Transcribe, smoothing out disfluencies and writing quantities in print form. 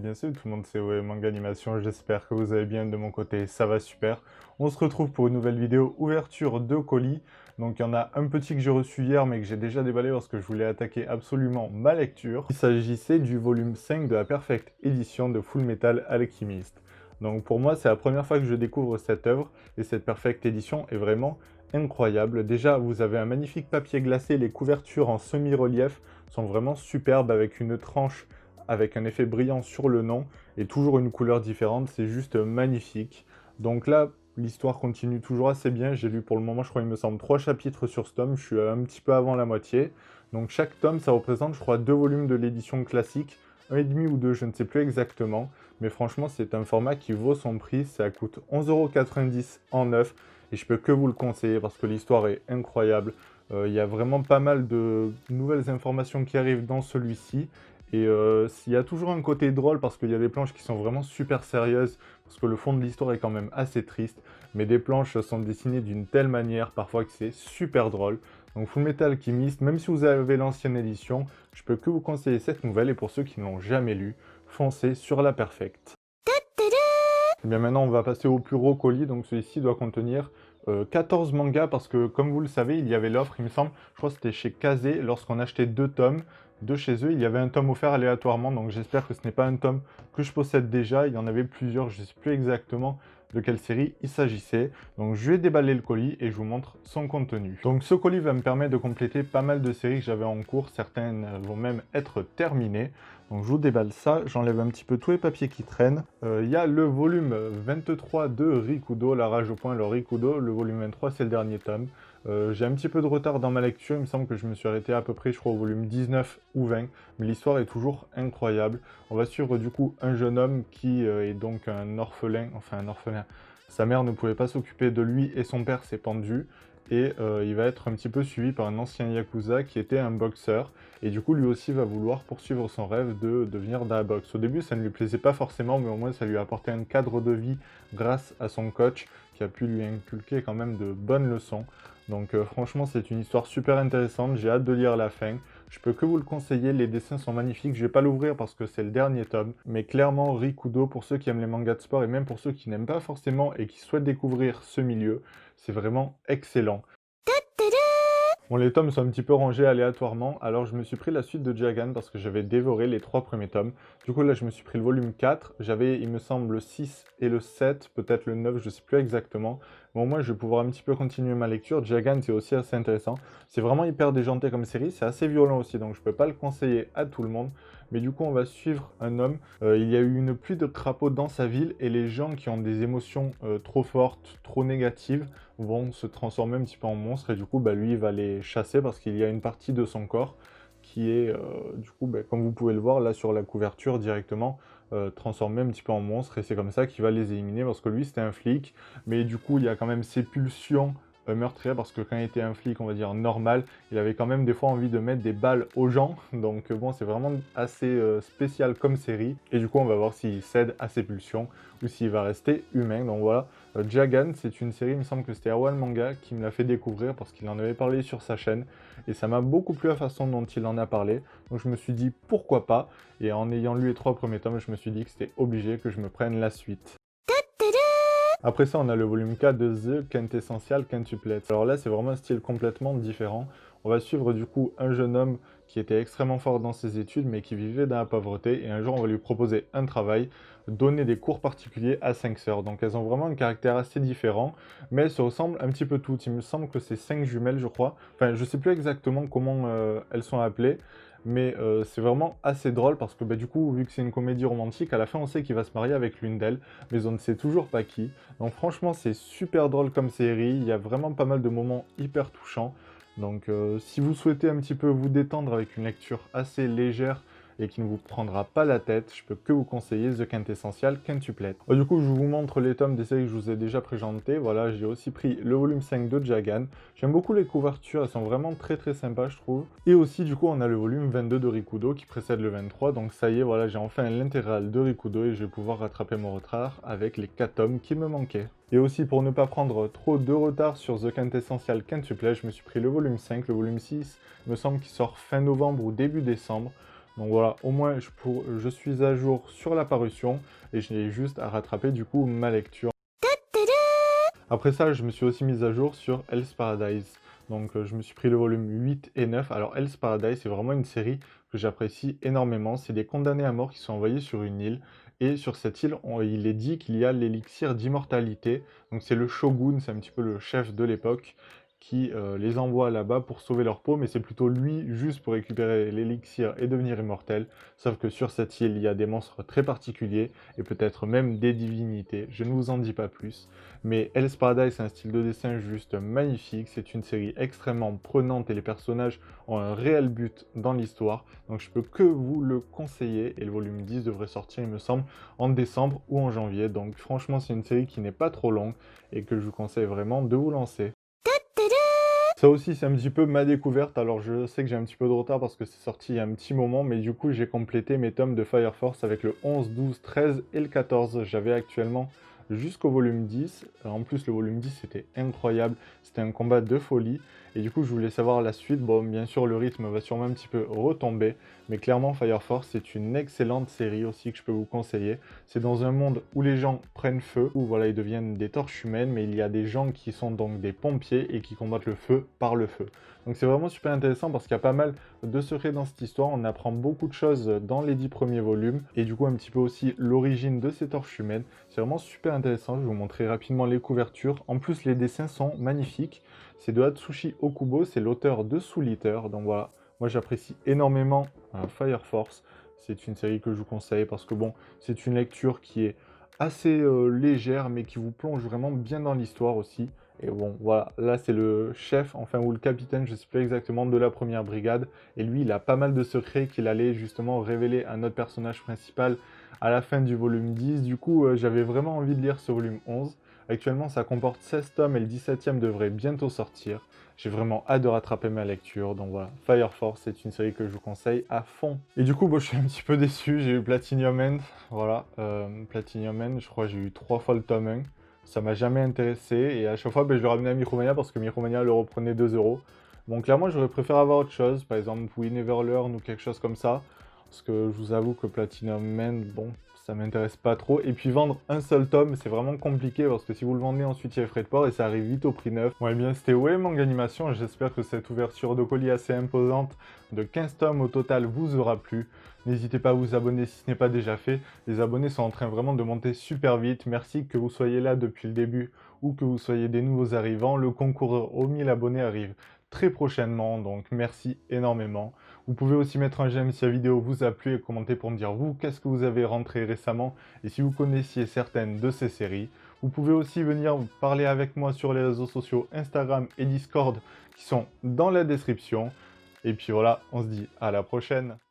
bien salut tout le monde, c'est ouais, Manga Animation, j'espère que vous allez bien de mon côté, ça va super. On se retrouve pour une nouvelle vidéo ouverture de colis. Donc il y en a un petit que j'ai reçu hier mais que j'ai déjà déballé parce que je voulais attaquer absolument ma lecture. Il s'agissait du volume 5 de la Perfect Edition de Full Metal Alchemist. Donc pour moi c'est la première fois que je découvre cette œuvre et cette Perfect Edition est vraiment incroyable. Déjà vous avez un magnifique papier glacé, les couvertures en semi-relief sont vraiment superbes avec une tranche avec un effet brillant sur le nom et toujours une couleur différente, c'est juste magnifique. Donc là, l'histoire continue toujours assez bien, j'ai lu pour le moment, je crois il me semble 3 chapitres sur ce tome, je suis un petit peu avant la moitié. Donc chaque tome, ça représente, je crois, 2 volumes de l'édition classique, un et demi ou 2, je ne sais plus exactement, mais franchement, c'est un format qui vaut son prix, ça coûte 11,90 € en neuf, et je peux que vous le conseiller parce que l'histoire est incroyable. Il y a vraiment pas mal de nouvelles informations qui arrivent dans celui-ci, et il y a toujours un côté drôle parce qu'il y a des planches qui sont vraiment super sérieuses, parce que le fond de l'histoire est quand même assez triste, mais des planches sont dessinées d'une telle manière parfois que c'est super drôle. Donc Fullmetal Alchemist, même si vous avez l'ancienne édition, je peux que vous conseiller cette nouvelle, et pour ceux qui ne l'ont jamais lu, foncez sur la Perfect. Et bien maintenant on va passer au plus gros colis, donc celui-ci doit contenir 14 mangas, parce que comme vous le savez, il y avait l'offre, il me semble, je crois que c'était chez Kazé, lorsqu'on achetait 2 tomes de chez eux, il y avait un tome offert aléatoirement, donc j'espère que ce n'est pas un tome que je possède déjà, il y en avait plusieurs, je ne sais plus exactement de quelle série il s'agissait. Donc je vais déballer le colis et je vous montre son contenu. Donc ce colis va me permettre de compléter pas mal de séries que j'avais en cours, certaines vont même être terminées. Donc je vous déballe ça, j'enlève un petit peu tous les papiers qui traînent. Il y a le volume 23 de Rikudo, La Rage au Point, le Rikudo, le volume 23 c'est le dernier tome. J'ai un petit peu de retard dans ma lecture, il me semble que je me suis arrêté à peu près, je crois, au volume 19 ou 20, mais l'histoire est toujours incroyable. On va suivre du coup un jeune homme qui est donc un orphelin, enfin un orphelin. Sa mère ne pouvait pas s'occuper de lui et son père s'est pendu, et il va être un petit peu suivi par un ancien Yakuza qui était un boxeur, et du coup lui aussi va vouloir poursuivre son rêve de devenir dans la boxe. Au début ça ne lui plaisait pas forcément, mais au moins ça lui a apporté un cadre de vie grâce à son coach qui a pu lui inculquer quand même de bonnes leçons. Donc franchement c'est une histoire super intéressante, j'ai hâte de lire la fin. Je peux que vous le conseiller, les dessins sont magnifiques, je vais pas l'ouvrir parce que c'est le dernier tome, mais clairement Rikudo, pour ceux qui aiment les mangas de sport et même pour ceux qui n'aiment pas forcément et qui souhaitent découvrir ce milieu, c'est vraiment excellent. Bon, les tomes sont un petit peu rangés aléatoirement, alors je me suis pris la suite de Jagan parce que j'avais dévoré les 3 premiers tomes. Du coup là je me suis pris le volume 4, j'avais il me semble le 6 et le 7, peut-être le 9, je sais plus exactement. Bon, moi je vais pouvoir un petit peu continuer ma lecture. Jagan c'est aussi assez intéressant, c'est vraiment hyper déjanté comme série, c'est assez violent aussi donc je peux pas le conseiller à tout le monde. Mais du coup on va suivre un homme, il y a eu une pluie de crapauds dans sa ville et les gens qui ont des émotions trop fortes, trop négatives, vont se transformer un petit peu en monstres, et du coup bah, lui il va les chasser parce qu'il y a une partie de son corps qui est du coup bah, comme vous pouvez le voir là sur la couverture directement transformé un petit peu en monstre, et c'est comme ça qu'il va les éliminer parce que lui c'était un flic, mais du coup il y a quand même ses pulsions meurtrières parce que quand il était un flic on va dire normal, il avait quand même des fois envie de mettre des balles aux gens, donc bon c'est vraiment assez spécial comme série, et du coup on va voir s'il cède à ses pulsions ou s'il va rester humain. Donc voilà, Jagan, c'est une série, il me semble que c'était Erwan Manga qui me l'a fait découvrir parce qu'il en avait parlé sur sa chaîne, et ça m'a beaucoup plu la façon dont il en a parlé, donc je me suis dit pourquoi pas, et en ayant lu les 3 premiers tomes, je me suis dit que c'était obligé que je me prenne la suite. Après ça, on a le volume 4 de The Quintessential Quintuplet. Alors là, c'est vraiment un style complètement différent. On va suivre du coup un jeune homme qui était extrêmement fort dans ses études, mais qui vivait dans la pauvreté, et un jour on va lui proposer un travail, donner des cours particuliers à 5 sœurs. Donc elles ont vraiment un caractère assez différent, mais elles se ressemblent un petit peu toutes. Il me semble que c'est 5 jumelles, je crois. Enfin, je sais plus exactement comment elles sont appelées, mais c'est vraiment assez drôle parce que bah, du coup, vu que c'est une comédie romantique, à la fin on sait qu'il va se marier avec l'une d'elles, mais on ne sait toujours pas qui. Donc franchement, c'est super drôle comme série, il y a vraiment pas mal de moments hyper touchants. Donc si vous souhaitez un petit peu vous détendre avec une lecture assez légère et qui ne vous prendra pas la tête, je peux que vous conseiller The Quintessential Quintuplet. Du coup, je vous montre les tomes des séries que je vous ai déjà présentés. Voilà, j'ai aussi pris le volume 5 de Jagan. J'aime beaucoup les couvertures, elles sont vraiment très sympas, je trouve. Et aussi, du coup, on a le volume 22 de Rikudo qui précède le 23. Donc ça y est, voilà, j'ai enfin l'intégrale de Rikudo et je vais pouvoir rattraper mon retard avec les 4 tomes qui me manquaient. Et aussi, pour ne pas prendre trop de retard sur The Quintessential Quintuplet, je me suis pris le volume 5, le volume 6, il me semble qu'il sort fin novembre ou début décembre. Donc voilà, au moins je suis à jour sur la parution et j'ai juste à rattraper du coup ma lecture. Après ça, je me suis aussi mis à jour sur Hell's Paradise. Donc je me suis pris le volume 8 et 9. Alors Hell's Paradise, c'est vraiment une série que j'apprécie énormément. C'est des condamnés à mort qui sont envoyés sur une île. Et sur cette île, il est dit qu'il y a l'élixir d'immortalité. Donc c'est le shogun, c'est un petit peu le chef de l'époque, qui les envoie là-bas pour sauver leur peau. Mais c'est plutôt lui juste pour récupérer l'élixir et devenir immortel. Sauf que sur cette île, il y a des monstres très particuliers et peut-être même des divinités. Je ne vous en dis pas plus. Mais Hell's Paradise, c'est un style de dessin juste magnifique. C'est une série extrêmement prenante et les personnages ont un réel but dans l'histoire. Donc je peux que vous le conseiller. Et le volume 10 devrait sortir, il me semble, en décembre ou en janvier. Donc franchement, c'est une série qui n'est pas trop longue et que je vous conseille vraiment de vous lancer. Ça aussi, c'est un petit peu ma découverte. Alors, je sais que j'ai un petit peu de retard parce que c'est sorti il y a un petit moment, mais du coup, j'ai complété mes tomes de Fire Force avec le 11, 12, 13 et le 14. J'avais actuellement jusqu'au volume 10. En plus, le volume 10, c'était incroyable. C'était un combat de folie. Et du coup, je voulais savoir la suite. Bon, bien sûr, le rythme va sûrement un petit peu retomber, mais clairement, Fire Force, c'est une excellente série aussi que je peux vous conseiller. C'est dans un monde où les gens prennent feu, où voilà, ils deviennent des torches humaines, mais il y a des gens qui sont donc des pompiers et qui combattent le feu par le feu. Donc c'est vraiment super intéressant parce qu'il y a pas mal de secrets dans cette histoire. On apprend beaucoup de choses dans les 10 premiers volumes et du coup un petit peu aussi l'origine de ces torches humaines. C'est vraiment super intéressant. Je vais vous montrer rapidement les couvertures. En plus, les dessins sont magnifiques. C'est de Atsushi Okubo, c'est l'auteur de Soul Eater. Donc voilà, moi j'apprécie énormément Fire Force. C'est une série que je vous conseille parce que bon, c'est une lecture qui est assez légère mais qui vous plonge vraiment bien dans l'histoire aussi. Et bon, voilà, là c'est le chef, enfin, ou le capitaine, je ne sais plus exactement, de la première brigade. Et lui, il a pas mal de secrets qu'il allait justement révéler à notre personnage principal à la fin du volume 10. Du coup, j'avais vraiment envie de lire ce volume 11. Actuellement, ça comporte 16 tomes et le 17e devrait bientôt sortir. J'ai vraiment hâte de rattraper ma lecture. Donc voilà, Fire Force, c'est une série que je vous conseille à fond. Et du coup, bon, je suis un petit peu déçu. J'ai eu Platinum End. Voilà, Platinum End, je crois que j'ai eu 3 fois le tome 1. Ça m'a jamais intéressé et à chaque fois je le ramenais à Micromania parce que Micromania le reprenait 2 euros. Bon, clairement, j'aurais préféré avoir autre chose, par exemple We Never Learn ou quelque chose comme ça. Parce que je vous avoue que Platinum Man, bon, ça m'intéresse pas trop. Et puis vendre un seul tome, c'est vraiment compliqué parce que si vous le vendez ensuite, il y a les frais de port et ça arrive vite au prix neuf. Bon, et bien, c'était Ouais Manga Animation. J'espère que cette ouverture de colis assez imposante de 15 tomes au total vous aura plu. N'hésitez pas à vous abonner si ce n'est pas déjà fait. Les abonnés sont en train vraiment de monter super vite. Merci que vous soyez là depuis le début ou que vous soyez des nouveaux arrivants. Le concours aux 1000 abonnés arrive très prochainement, donc merci énormément. Vous pouvez aussi mettre un j'aime si la vidéo vous a plu et commenter pour me dire vous, qu'est-ce que vous avez rentré récemment et si vous connaissiez certaines de ces séries. Vous pouvez aussi venir parler avec moi sur les réseaux sociaux Instagram et Discord qui sont dans la description. Et puis voilà, on se dit à la prochaine.